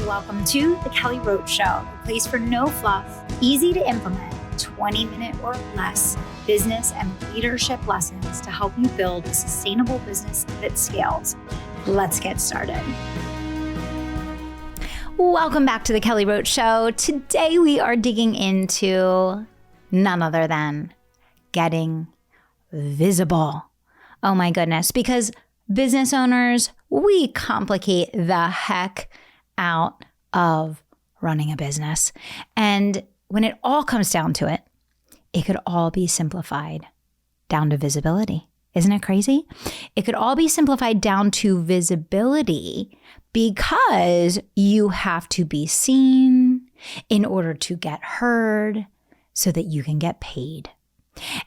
welcome to the Kelly Roach Show, a place for no fluff, easy to implement, 20-minute or less business and leadership lessons to help you build a sustainable business that scales. Let's get started. Welcome back to the Kelly Roach Show. Today we are digging into none other than getting visible. Oh my goodness, because business owners, we complicate the heck out of running a business. And when it all comes down to it, it could all be simplified down to visibility. Isn't it crazy? It could all be simplified down to visibility because you have to be seen in order to get heard so that you can get paid.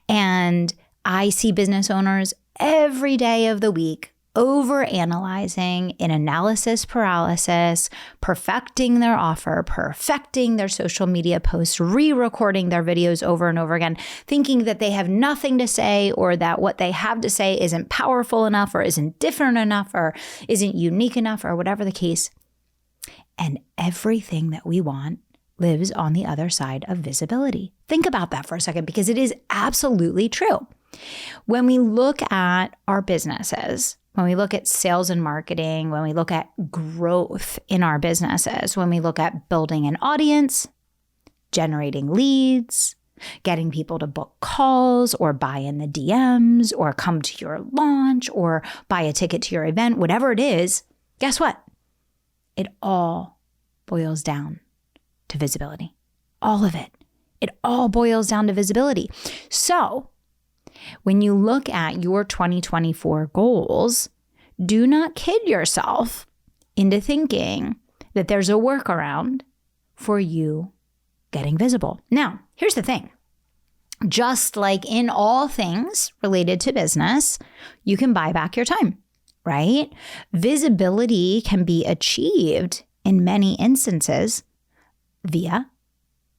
And I see business owners every day of the week overanalyzing in analysis paralysis, perfecting their offer, perfecting their social media posts, re-recording their videos over and over again, thinking that they have nothing to say or that what they have to say isn't powerful enough or isn't different enough or isn't unique enough or whatever the case. And everything that we want lives on the other side of visibility. Think about that for a second because it is absolutely true. When we look at our businesses, when we look at sales and marketing, when we look at growth in our businesses, when we look at building an audience, generating leads, getting people to book calls or buy in the DMs or come to your launch or buy a ticket to your event, whatever it is, guess what? It all boils down to visibility. All of it. It all boils down to visibility. So, when you look at your 2024 goals, do not kid yourself into thinking that there's a workaround for you getting visible. Now, here's the thing. Just like in all things related to business, you can buy back your time, right? Visibility can be achieved in many instances via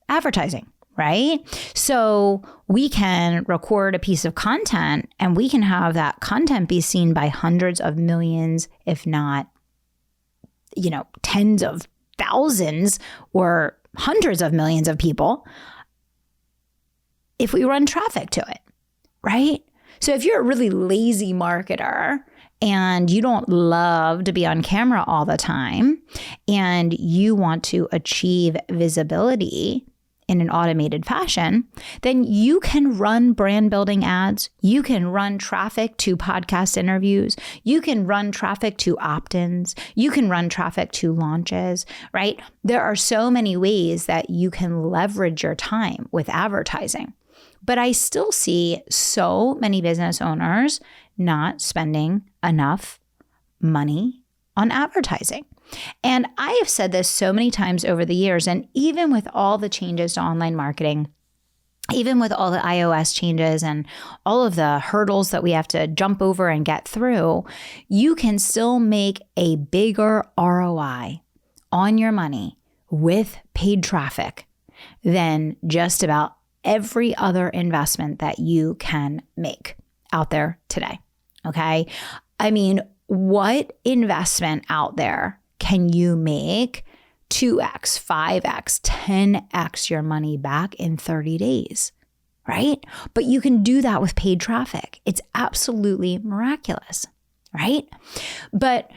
advertising. Right? So we can record a piece of content and we can have that content be seen by hundreds of millions, if not, tens of thousands or hundreds of millions of people if we run traffic to it, right? So if you're a really lazy marketer and you don't love to be on camera all the time and you want to achieve visibility in an automated fashion, then you can run brand building ads. You can run traffic to podcast interviews. You can run traffic to opt-ins. You can run traffic to launches, right? There are so many ways that you can leverage your time with advertising. But I still see so many business owners not spending enough money on advertising. And I have said this so many times over the years, and even with all the changes to online marketing, even with all the iOS changes and all of the hurdles that we have to jump over and get through, you can still make a bigger ROI on your money with paid traffic than just about every other investment that you can make out there today. Okay? I mean, what investment out there can you make 2x, 5x, 10x your money back in 30 days, right? But you can do that with paid traffic. It's absolutely miraculous, right? But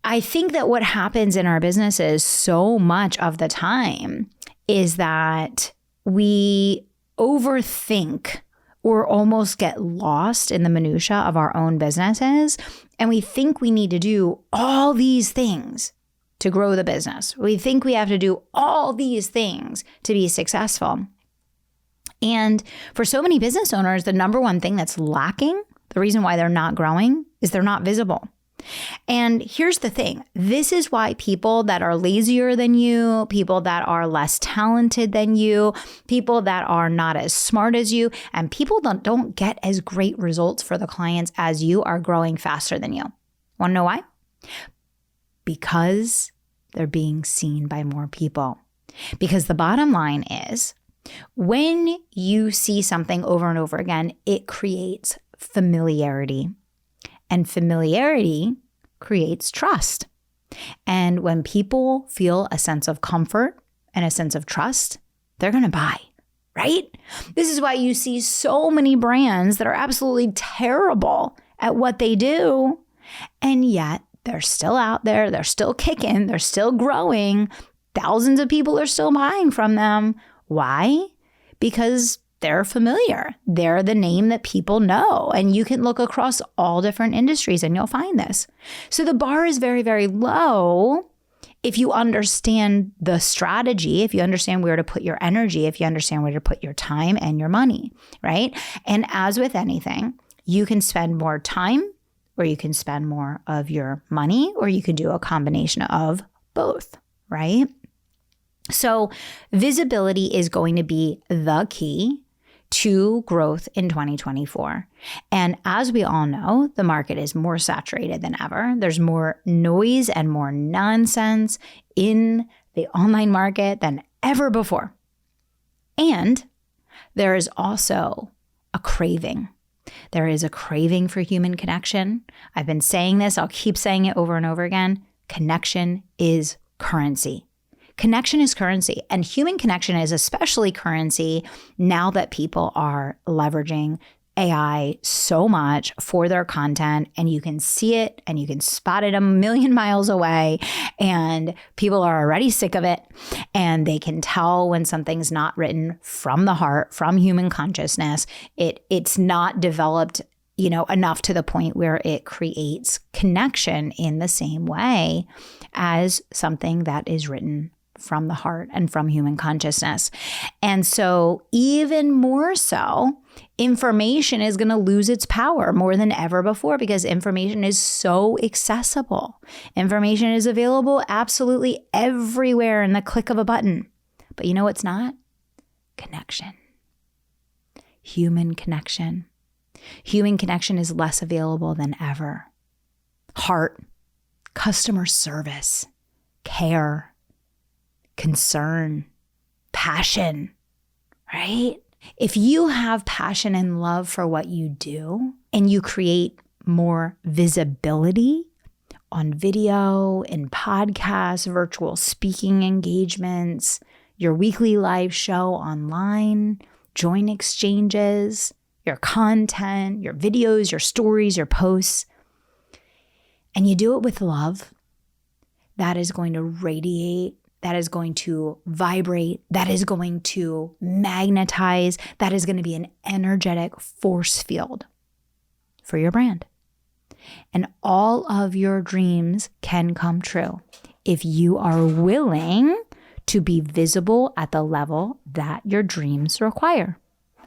I think that what happens in our businesses so much of the time is that we overthink or almost get lost in the minutia of our own businesses. And we think we need to do all these things to grow the business. We think we have to do all these things to be successful. And for so many business owners, the number one thing that's lacking, the reason why they're not growing, is they're not visible. And here's the thing. This is why people that are lazier than you, people that are less talented than you, people that are not as smart as you, and people that don't get as great results for the clients as you are growing faster than you. Want to know why? Because they're being seen by more people. Because the bottom line is, when you see something over and over again, it creates familiarity. And familiarity creates trust. And when people feel a sense of comfort and a sense of trust, they're going to buy, right? This is why you see so many brands that are absolutely terrible at what they do, and yet they're still out there, they're still kicking, they're still growing. Thousands of people are still buying from them. Why? Because they're familiar. They're the name that people know. And you can look across all different industries and you'll find this. So the bar is very, very low if you understand the strategy, if you understand where to put your energy, if you understand where to put your time and your money, right? And as with anything, you can spend more time or you can spend more of your money, or you can do a combination of both, right? So visibility is going to be the key to growth in 2024. And as we all know, the market is more saturated than ever. There's more noise and more nonsense in the online market than ever before. And there is also a craving. There is a craving for human connection. I've been saying this, I'll keep saying it over and over again. Connection is currency. Connection is currency, and human connection is especially currency now that people are leveraging AI so much for their content, and you can see it and you can spot it a million miles away, and people are already sick of it, and they can tell when something's not written from the heart, from human consciousness. It's not developed, enough to the point where it creates connection in the same way as something that is written from the heart and from human consciousness. And so even more so, information is going to lose its power more than ever before because information is so accessible. Information is available absolutely everywhere in the click of a button. But you know what's not? Connection. Human connection. Human connection is less available than ever. Heart, customer service, care, concern, passion, right? If you have passion and love for what you do and you create more visibility on video, in podcasts, virtual speaking engagements, your weekly live show online, join exchanges, your content, your videos, your stories, your posts, and you do it with love, that is going to radiate, that is going to vibrate, that is going to magnetize, that is going to be an energetic force field for your brand. And all of your dreams can come true if you are willing to be visible at the level that your dreams require.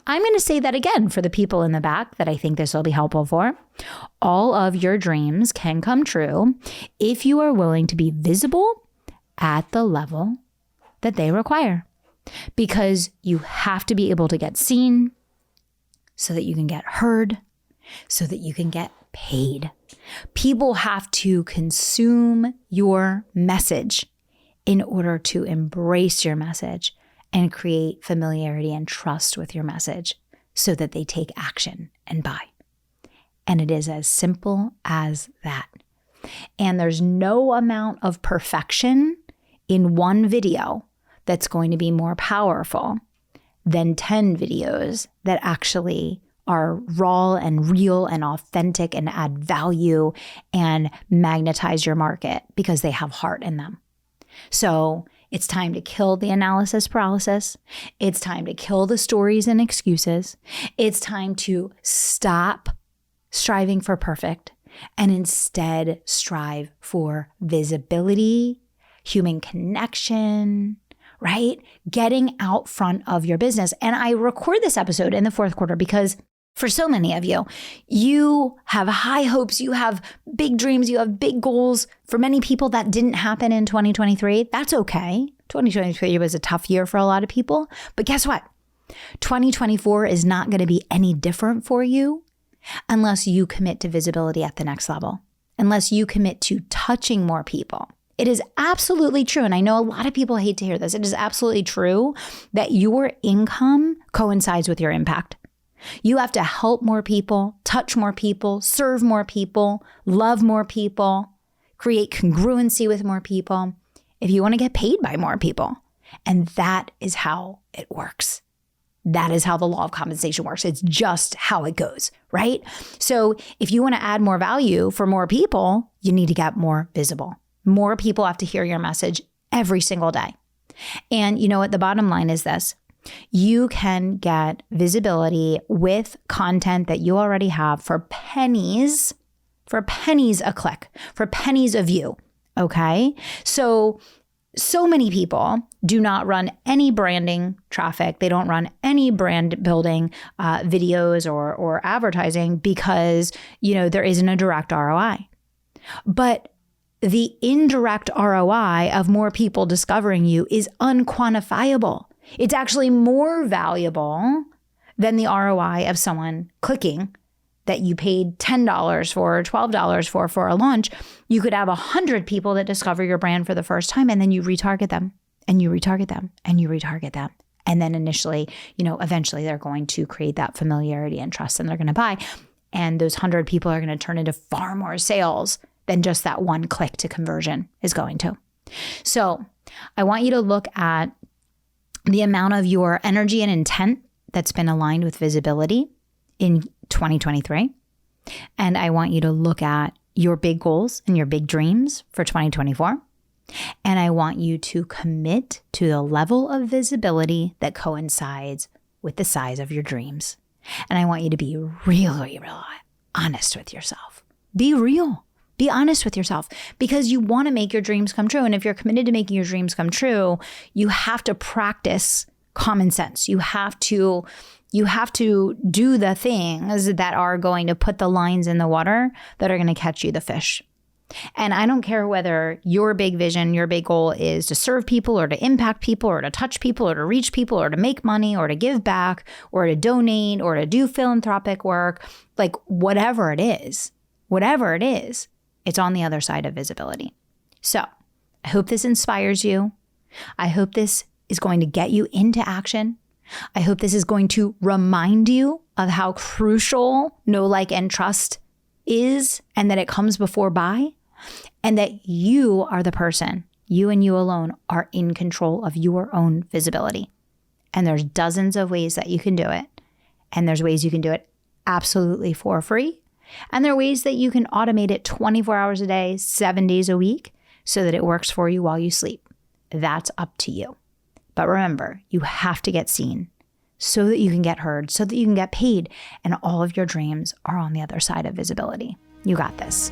I'm going to say that again for the people in the back that I think this will be helpful for. All of your dreams can come true if you are willing to be visible at the level that they require, because you have to be able to get seen so that you can get heard, so that you can get paid. People have to consume your message in order to embrace your message and create familiarity and trust with your message so that they take action and buy. And it is as simple as that. And there's no amount of perfection in one video that's going to be more powerful than 10 videos that actually are raw and real and authentic and add value and magnetize your market because they have heart in them. So it's time to kill the analysis paralysis. It's time to kill the stories and excuses. It's time to stop striving for perfect and instead strive for visibility, human connection, right? Getting out front of your business. And I record this episode in the fourth quarter because for so many of you, you have high hopes, you have big dreams, you have big goals. For many people, that didn't happen in 2023. That's okay. 2023 was a tough year for a lot of people. But guess what? 2024 is not going to be any different for you unless you commit to visibility at the next level, unless you commit to touching more people. It is absolutely true, and I know a lot of people hate to hear this. It is absolutely true that your income coincides with your impact. You have to help more people, touch more people, serve more people, love more people, create congruency with more people, if you want to get paid by more people. And that is how it works. That is how the law of compensation works. It's just how it goes, right? So if you want to add more value for more people, you need to get more visible. More people have to hear your message every single day. And you know what? The bottom line is this. You can get visibility with content that you already have for pennies a click, for pennies a view, okay? So many people do not run any branding traffic. They don't run any brand building videos or advertising because, there isn't a direct ROI. But the indirect ROI of more people discovering you is unquantifiable. It's actually more valuable than the ROI of someone clicking that you paid $10 for, $12 for a launch. You could have 100 people that discover your brand for the first time, and then you retarget them, and you retarget them, and you retarget them. And then initially, eventually they're going to create that familiarity and trust, and they're going to buy. And those 100 people are going to turn into far more sales than just that one click to conversion is going to. So I want you to look at the amount of your energy and intent that's been aligned with visibility in 2023. And I want you to look at your big goals and your big dreams for 2024. And I want you to commit to the level of visibility that coincides with the size of your dreams. And I want you to be really, really honest with yourself. Be real. Be honest with yourself because you want to make your dreams come true. And if you're committed to making your dreams come true, you have to practice common sense. You have to do the things that are going to put the lines in the water that are going to catch you the fish. And I don't care whether your big vision, your big goal is to serve people or to impact people or to touch people or to reach people or to make money or to give back or to donate or to do philanthropic work, like whatever it is, it's on the other side of visibility. So I hope this inspires you. I hope this is going to get you into action. I hope this is going to remind you of how crucial know, like, and trust is, and that it comes before buy, and that you are the person, you and you alone are in control of your own visibility. And there's dozens of ways that you can do it. And there's ways you can do it absolutely for free. And there are ways that you can automate it 24 hours a day, 7 days a week, so that it works for you while you sleep. That's up to you. But remember, you have to get seen so that you can get heard, so that you can get paid, and all of your dreams are on the other side of visibility. You got this.